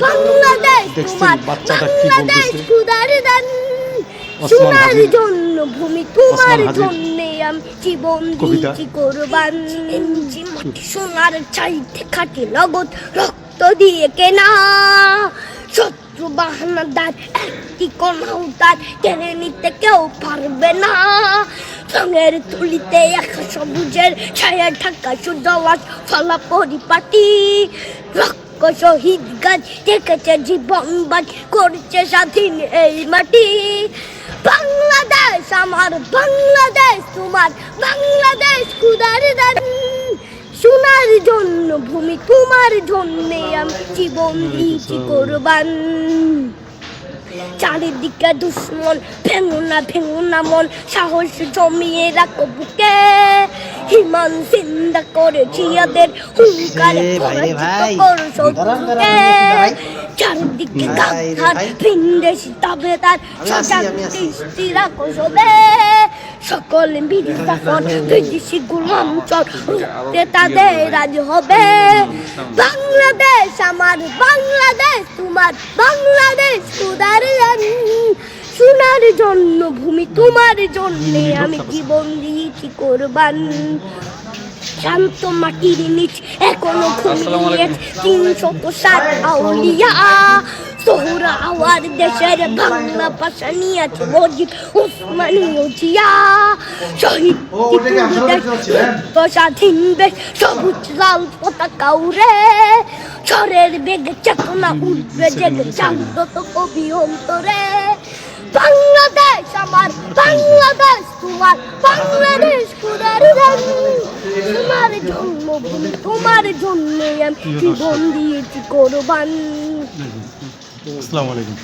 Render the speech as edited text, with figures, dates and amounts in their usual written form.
বাংলাদেশ তোমার বাংলাদেশ খুদার দান সোনার জন্য ভূমি তোমার জন্যে আমি জীবন দিয়েছি কোরবান সোনার চাইতে খাটি নগদ রক্ত দিয়ে কেনা শত্রু বাহানাদার একটি কোনাও তার কেড়ে নিতে কেউ পারবে না রঙের তুলিতে একা সবুজের ছায়া ঢাকা সুজলাস ফলা পরিপাটি লক্ষ শহীদ গাছ দেখেছে জীবন বাজ করছে স্বাধীন এই মাটি বাংলাদেশ আমার বাংলাদেশ তোমার বাংলাদেশ খুদার দান সোনার জন্য ভূমি তোমার জন্যে আমি জীবন দিয়েছি কোরবান চারিদিকে দুশ্মন ভেঙো না মন সাহস জমিয়ে রাখো বুকে হিমান চিন্তা করেছি এদের হুঙ্কারে পরাজিত করো শত্রুকে চারিদিকে গাঁথার ভিনদেশি তবে তার সজাগ দৃষ্টি রাখো সবে সকল মির্জাফর বিদেশি গোলাম চল রুখতে তাদের রাজ হবে বাংলাদেশ আমার বাংলাদেশ তোমার বাংলাদেশ খুদার দান সোনার জন্য ভূমি তোমার জন্যে আমি জীবন দিয়েছি কোরবান শান্ত মাটির নিচ এখনো ঘুমিয়ে ৩০৭ আউলিয়া সোহরা আওয়ার দেশের বাংলা ভাষা নিয়েছে মজিদ ওসমানীয় জিয়া শহীদ স্বাধীন বেশ সবুজ লাল পতাকা উড়ে ঝড়ের বেগে চেতনা উঠবে জেগে জাগ্রত কবি অন্তরে বাংলাদেশ আমার বাংলাদেশ তোমার বাংলাদেশ খুদার দান তোমার জন্মভূমি তোমার জন্যে আমি জীবন দিয়েছি কোরবান। আসসালামু আলাইকুম।